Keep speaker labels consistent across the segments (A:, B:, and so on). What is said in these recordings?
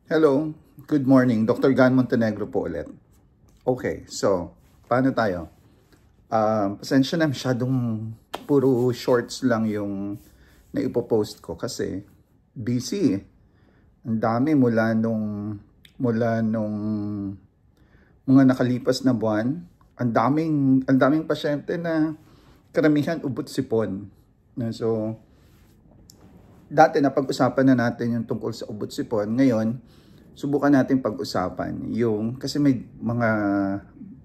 A: Hello, good morning. Dr. Gan Montenegro po ulit. Okay, so, paano tayo? Pasensya na masyadong puro shorts lang yung naipopost ko kasi busy eh. Ang dami mula nung mga nakalipas na buwan. Ang daming pasyente na karamihan ubot sipon. So, dati napag-usapan na natin yung tungkol sa ubot sipon. Ngayon, subukan natin pag-usapan yung, kasi may mga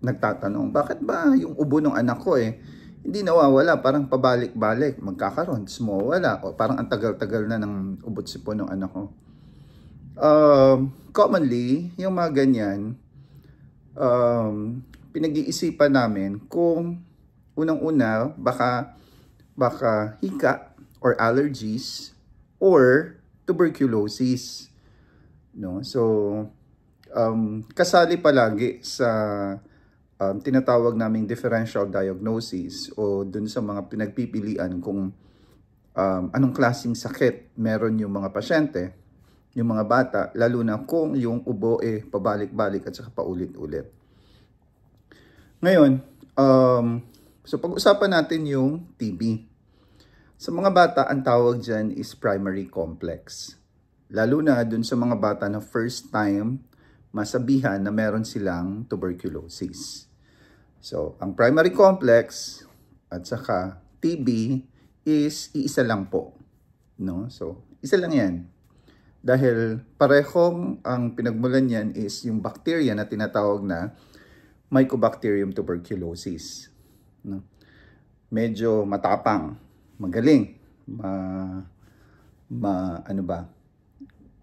A: nagtatanong, bakit ba yung ubo ng anak ko hindi nawawala, parang pabalik-balik, magkakaroon, tapos mawawala, o parang ang tagal-tagal na ng ubot sipon ng anak ko. Commonly, yung mga ganyan, pinag-iisipan namin kung unang-una, baka hika or allergies, or tuberculosis, no? So kasali palagi sa tinatawag naming differential diagnosis o dun sa mga pinagpipilian kung anong klaseng sakit meron yung mga pasyente, yung mga bata, lalo na kung yung ubo pabalik-balik at saka paulit-ulit. Ngayon, so pag-usapan natin yung TB. Sa mga bata, ang tawag dyan is primary complex. Lalo na dun sa mga bata na first time masabihan na meron silang tuberculosis. So, ang primary complex at saka TB is iisa lang po. No? So, isa lang yan. Dahil parehong ang pinagmulan yan is yung bacteria na tinatawag na Mycobacterium tuberculosis. No? Medyo matapang. Magaling,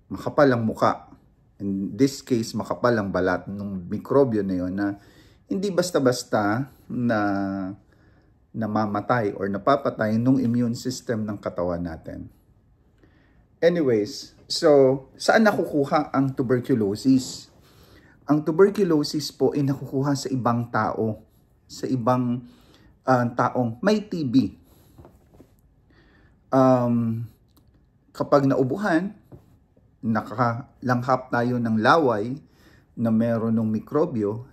A: makapal ang muka. In this case, makapal ang balat ng mikrobyo na yun na hindi basta-basta na namamatay or napapatay ng immune system ng katawan natin. Anyways, so saan nakukuha ang tuberculosis? Ang tuberculosis po ay nakukuha sa ibang tao, sa ibang taong may TB. Kapag naubuhan, nakalanghap tayo ng laway na meron ng mikrobyo,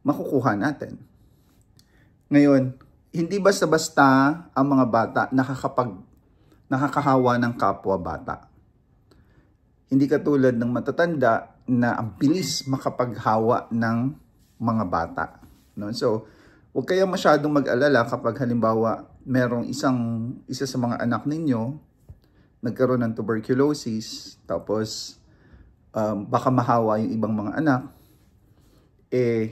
A: makukuha natin. Ngayon, hindi basta-basta ang mga bata nakakahawa ng kapwa bata. Hindi katulad ng matatanda na ang bilis makapaghawa ng mga bata. No? So, huwag kayong masyadong mag-alala kapag halimbawa merong isa sa mga anak ninyo nagkaroon ng tuberculosis, tapos baka mahawa yung ibang mga anak,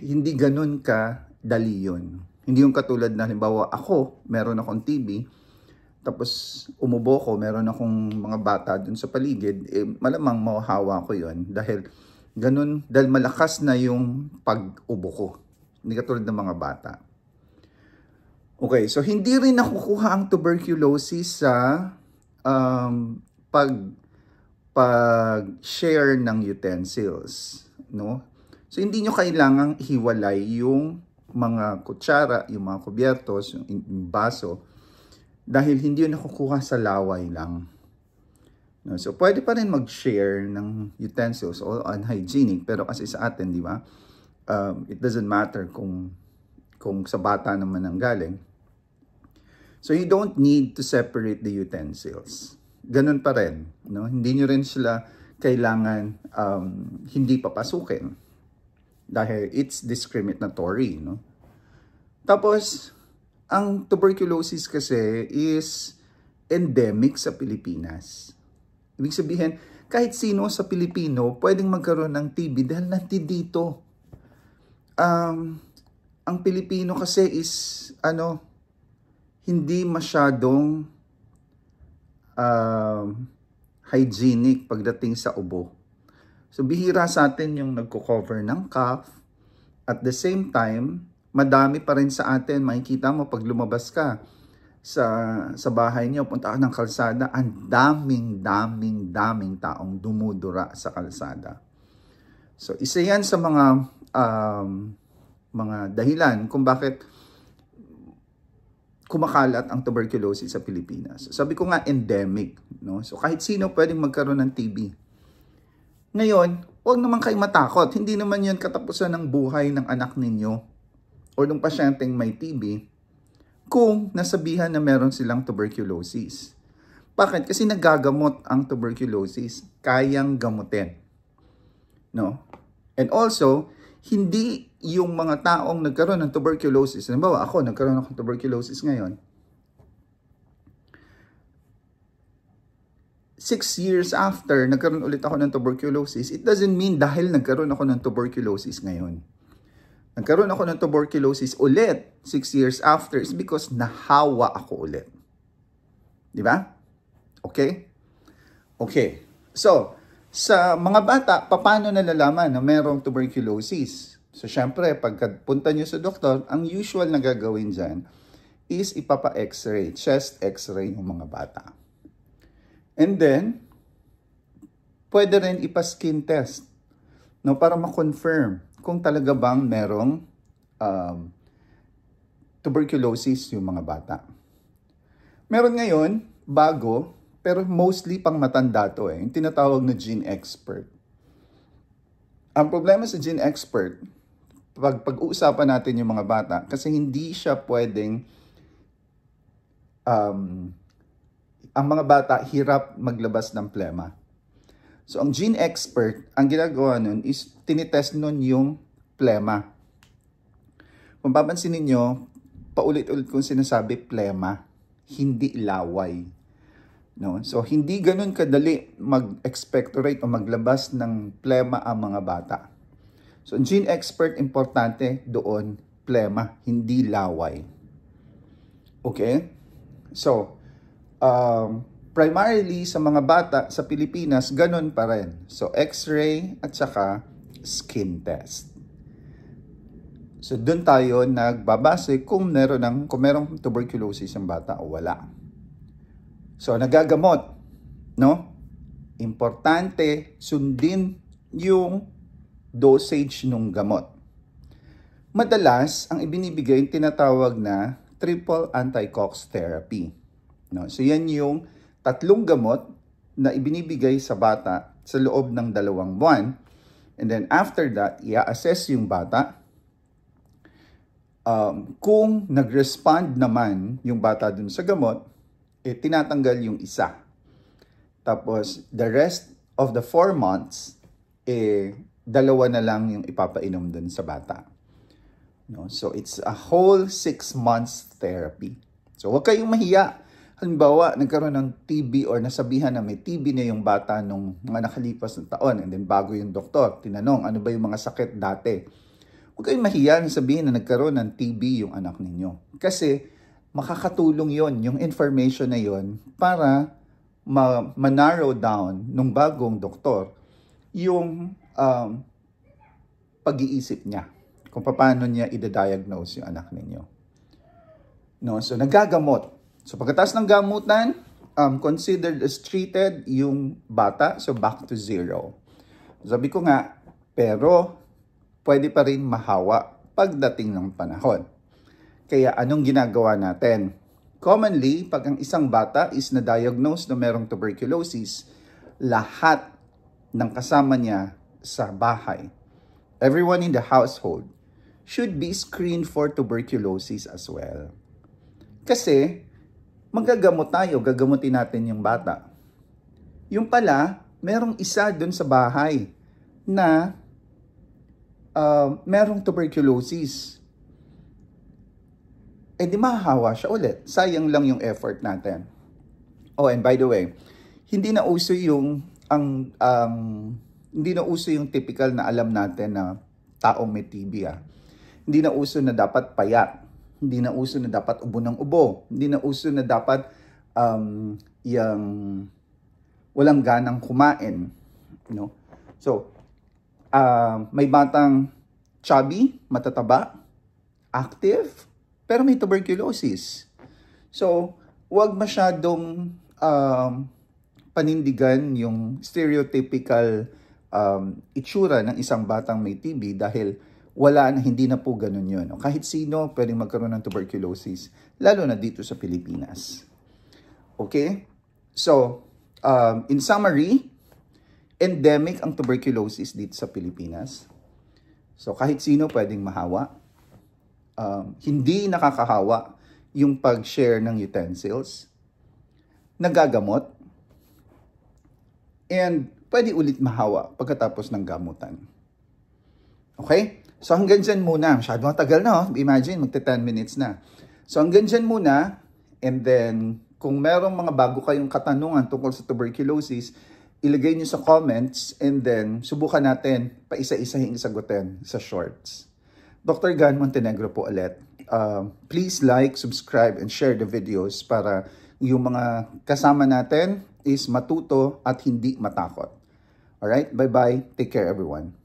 A: hindi ganun ka dali yun. Hindi yung katulad na halimbawa ako, meron akong TB, tapos umubo ko, meron akong mga bata dun sa paligid, malamang mahahawa ko yun dahil ganun, dahil malakas na yung pag-ubo ko. Hindi katulad ng mga bata. Okay, so hindi rin nakukuha ang tuberculosis sa pag-share ng utensils, no? So hindi nyo kailangang hiwalay yung mga kutsara, yung mga kubyertos, yung baso, dahil hindi yun nakukuha sa laway lang. No? So pwede pa rin mag-share ng utensils o unhygienic, pero kasi sa atin, di ba? It doesn't matter kung sa bata naman ang galing. So you don't need to separate the utensils. Ganun pa rin, no? Hindi nyo rin sila kailangan hindi papasukin dahil it's discriminatory, no? Tapos, ang tuberculosis kasi is endemic sa Pilipinas. Ibig sabihin, kahit sino sa Pilipino pwedeng magkaroon ng TB dahil nandito. Ang Pilipino kasi is hindi masyadong hygienic pagdating sa ubo. So bihira sa atin yung nagko-cover ng cough. At the same time, madami pa rin sa atin, makikita mo pag lumabas ka sa bahay niyo, punta ka ng kalsada, ang daming taong dumudura sa kalsada. So isa yan sa mga dahilan kung bakit kumakalat ang tuberculosis sa Pilipinas. Sabi ko nga, endemic. No? So kahit sino pwedeng magkaroon ng TB. Ngayon, huwag naman kayo matakot. Hindi naman yan katapusan ng buhay ng anak ninyo o ng pasyenteng may TB kung nasabihan na meron silang tuberculosis. Bakit? Kasi nagagamot ang tuberculosis. Kayang gamutin. No? And also, hindi yung mga taong nagkaroon ng tuberculosis. Halimbawa, ako, nagkaroon ako ng tuberculosis ngayon. 6 years after, nagkaroon ulit ako ng tuberculosis. It doesn't mean dahil nagkaroon ako ng tuberculosis ngayon. Nagkaroon ako ng tuberculosis ulit 6 years after is because nahawa ako ulit. Di ba? Okay? Okay. So, sa mga bata, paano nalalaman na mayroong tuberculosis? So, syempre, pagpunta nyo sa doktor, ang usual na gagawin dyan is ipapa-x-ray, chest x-ray ng mga bata. And then, pwede rin ipa-skin test, no, para ma-confirm kung talaga bang merong tuberculosis yung mga bata. Meron ngayon, bago, pero mostly pang matanda to yung tinatawag na gene expert. Ang problema sa gene expert, pag-uusapan natin yung mga bata, kasi hindi siya pwedeng, ang mga bata hirap maglabas ng plema. So, ang gene expert, ang ginagawa nun is tinitest nun yung plema. Kung papansin ninyo, paulit-ulit kong sinasabi plema, hindi laway. No? So, hindi ganun kadali mag-expectorate o maglabas ng plema ang mga bata. So, ang gene expert, importante doon, plema, hindi laway. Okay? So, primarily sa mga bata sa Pilipinas, ganun pa rin. So, x-ray at saka skin test. So, doon tayo nagbabase kung merong tuberculosis ang bata o wala. So, nagagamot, no? Importante, sundin yung dosage ng gamot. Madalas, ang ibinibigay tinatawag na triple anti-COX therapy. No? So, yan yung 3 gamot na ibinibigay sa bata sa loob ng 2 buwan. And then, after that, i-assess yung bata. Kung nag-respond naman yung bata dun sa gamot, tinatanggal yung isa. Tapos, the rest of the 4 months, 2 na lang yung ipapainom dun sa bata. No? So, it's a whole 6 months therapy. So, huwag kayong mahiya. Halimbawa, nagkaroon ng TB or nasabihan na may TB na yung bata nung mga nakalipas na taon. And then, bago yung doktor, tinanong, ano ba yung mga sakit dati? Huwag kayong mahiya na sabihin na nagkaroon ng TB yung anak ninyo. Kasi, makakatulong yon yung information na yon para ma-narrow down nung bagong doktor yung pag-iisip niya kung paano niya i-diagnose yung anak ninyo. No? So, nagagamot. So, pagkatapos ng gamutan, considered as treated yung bata, so back to 0. Sabi ko nga, pero pwede pa rin mahawa pagdating ng panahon. Kaya anong ginagawa natin? Commonly, pag ang isang bata is na-diagnose na merong tuberculosis, lahat ng kasama niya sa bahay, everyone in the household, should be screened for tuberculosis as well. Kasi, magagamot tayo, gagamutin natin yung bata. Yung pala, merong isa dun sa bahay na merong tuberculosis. Di mahahawa siya ulit. Sayang lang yung effort natin. Oh, and by the way, hindi na uso yung typical na alam natin na taong may TB. Hindi na uso na dapat payat. Hindi na uso na dapat ubo ng ubo. Hindi na uso na dapat yung walang ganang kumain. No? So, may batang chubby, matataba, active, pero may tuberculosis. So, huwag masyadong panindigan yung stereotypical itsura ng isang batang may TB dahil hindi na po ganun yun. Kahit sino pwedeng magkaroon ng tuberculosis. lalo na dito sa Pilipinas. Okay? So, in summary, endemic ang tuberculosis dito sa Pilipinas. So, kahit sino pwedeng mahawa. Hindi nakakahawa yung pag-share ng utensils. Nagagamot. And pwede ulit mahawa pagkatapos ng gamutan. Okay? So hanggang dyan muna. Masyado matagal na. Imagine, magta 10 minutes na. So hanggang dyan muna. And then, kung merong mga bago kayong katanungan tungkol sa tuberculosis, ilagay nyo sa comments. And then, subukan natin pa isa-isahin sagutin sa shorts. Dr. Gan Montenegro po ulit. Please like, subscribe, and share the videos para yung mga kasama natin is matuto at hindi matakot. Alright? Bye-bye. Take care, everyone.